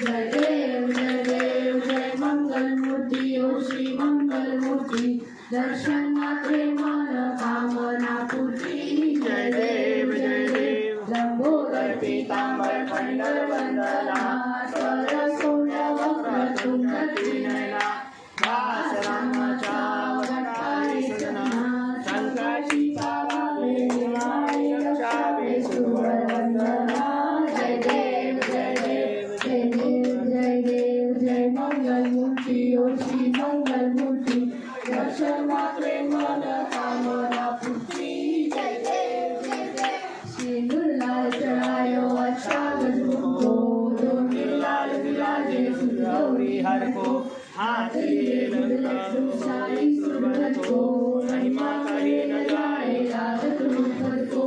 जय देव जय मंगल मूर्ती ओ श्री मंगल मूर्ती दर्शन मात्रे मन कामना पूर्ती जय देव लंबोदर पीतांबर पंढर वंदना स्वर सोम्य वक्र तुंग त्रिनयना दास रामाच्या अवतारी सजना संकटी पावावे निवारे रक्षावे सुवर वंदना जय देव जय मंगल मूर्ती ओ श्री मंगल मूर्ती दर्शन मात्रे मन कामना पूर्ती जय देव श्री गुरुलाल चढ़ायो अष्टादश मुखो जो नीलाल विराजे सुरगौरी हर को हाथ लिए लंकाशाली सुरवर को महिमा करे न जाए राजत रूपर को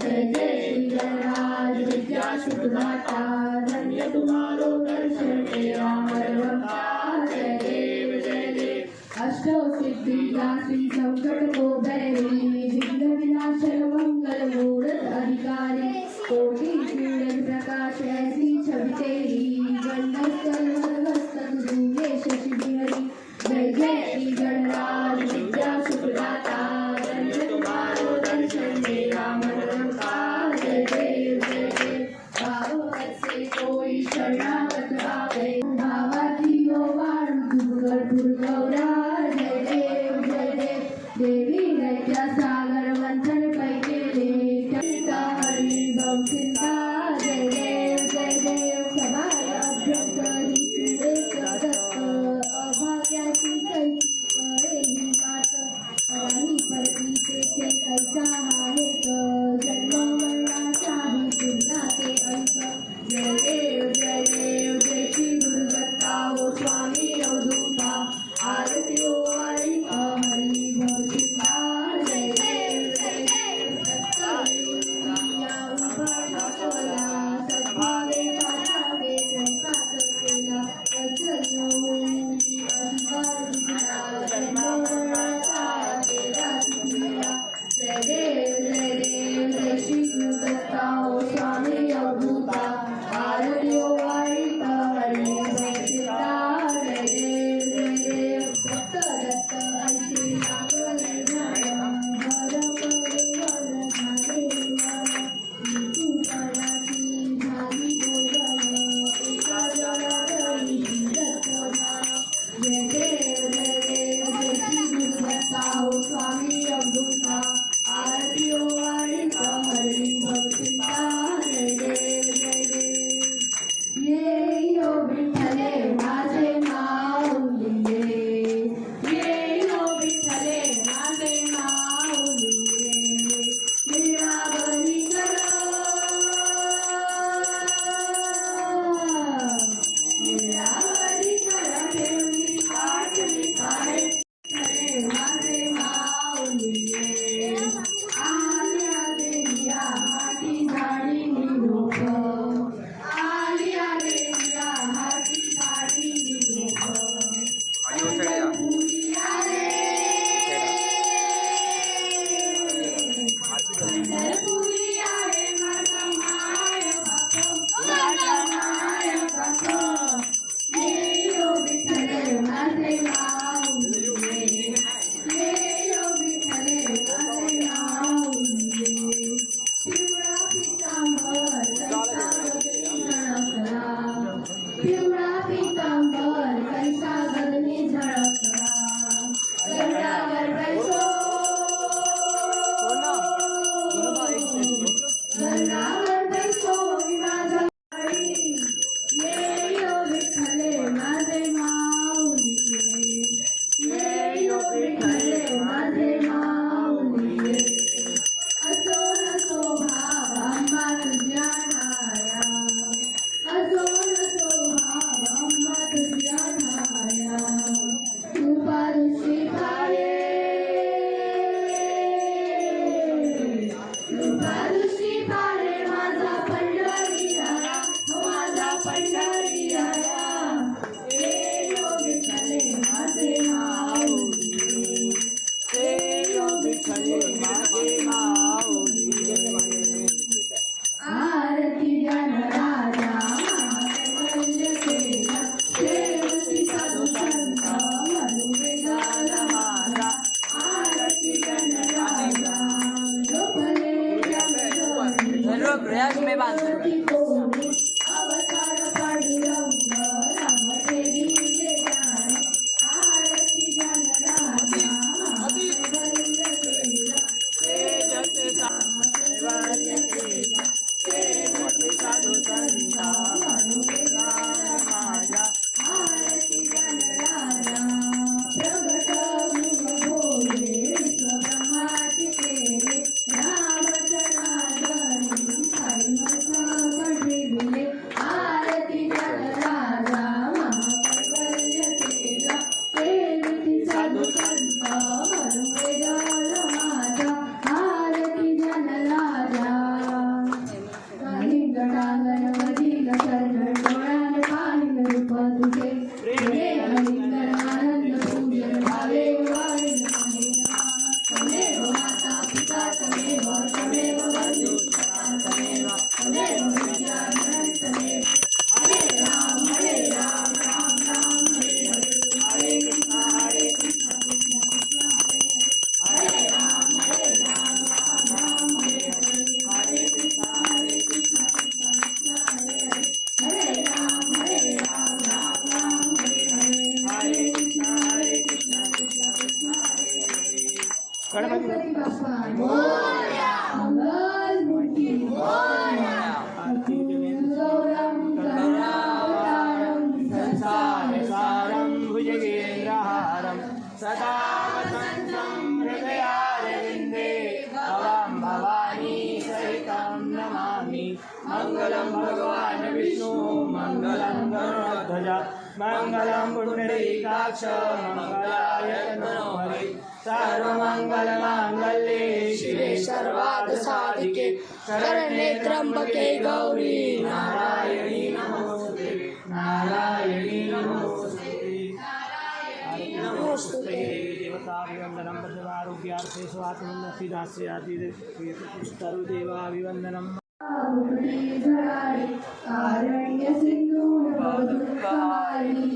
जय जय श्री गणराज विद्या शुभदाता धन्य तुम्हारो दर्शन मेरा मरवता जय देव अष्टो सिद्धि दासी संकट को बैरी विघ्न विनाशन मंगल मूर्त अधिकारी कोटि सूरज प्रकाश ऐसी छवि तेरी गंडस्थल मस्तक दूंगे शशि बिहारी जय जय श्री गणराज विद्या सुखदाता धन्य तुम्हारो दर्शन मेरा मन रंगा जय देव भाव से कोई शरणागत आवे भावाती हो वाणु दुर्गढ़ गौरा जय देव देवी नैत्या सागर मंथन पैकेले चिंता हरि भव चिंता जय देव सभाय अभ्यंतरी एक दत्त अभाग्याची कैसी करेही मात राही परती तेथे कैसा आहे जन्म मरणाचाही तुलना ते ऐक जय देव जय श्री गुरु तुझे प्रेमे हरिंदर आनंद पूजन भावे वारे तमेव माता पिता तमेव तमेव बंधु तमेव तमेव विद्याधरं तमेव हरे राम राम राम हरे हरे हरे कृष्ण कृष्ण कृष्ण हरे राम राम राम हरे हरे हरे कृष्ण कृष्ण कृष्ण हरे हरे हरे राम राम राम हरे हरे हरे कृष्ण कृष्ण कृष्ण हरे हरे गणपती बाप्पा मोरया मंगल मूर्ती मोरया गौरं करुणावतारं संसारसारं भुजगेन्द्रहारं सदा वसन्तं हृदयारविन्दे भवं भवानी सहितं नमामि मङ्गलं भगवान् विष्णु मङ्गलं गरुडध्वज मङ्गलं पुण्डरीकाक्ष मङ्गलाय तनोहरि सर्वमङ्गलमाङ्गल्ये शिवे सर्वार्थसाधिके शरण्ये त्र्यम्बके गौरी नारायणी नमोस्तुते नारायणी नमोस्तुते नमोस्तुते देवताभिवन्दनं प्रसवारोग्यार्थे स्वात्मनस्सिदास्याति सर्वदेवाभिवन्दनम् कारण्य सिंधु भवदुःखहारिणी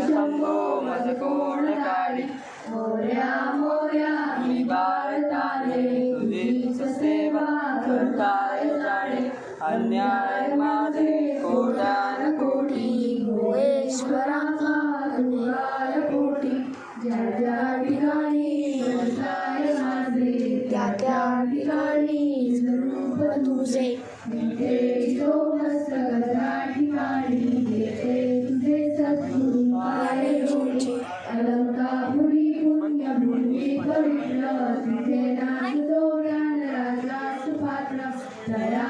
शंभो मदकोणकारी मोरया मोरया मी भारताने तुझीच सेवा करताय जाणे अन्याय माझे कोट्यान कोटी भुवेश्वराचा तुझाय कोटी ज्या ज्या ठिकाणी बसलाय माझे त्या त्या ठिकाणी स्वरूप तुझे तिथे जो मस्तकाच्या ठिकाणी घेते तुझे सद्गुरू आले तुझे अलंकापुरी पुण्यभूमी पवित्र तिथे नाचतो ज्ञानराजा सुपात्र दया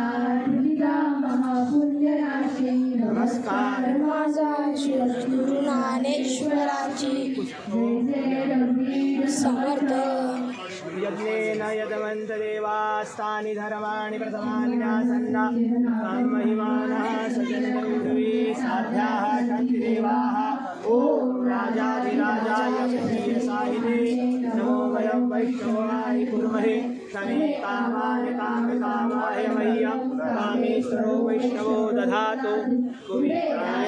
तुझा महापुण्य राशी नमस्कार माझा श्री ज्ञानेश्वराची जय रघुवीर समर्थ यज्ञेन यदमन्तदेवास्तानि धर्माणि प्रथमानि व्यासन्ना महिमानः सजन्तुर्वी साध्याः शान्तिदेवाः ॐ राजाधिराजाय श्रीसाहिने नमो वयं वैष्णवाय कुर्महे समे कामाय कामकामाय मह्यं कामेश्वरो वैष्णवो दधातु गोविन्दाय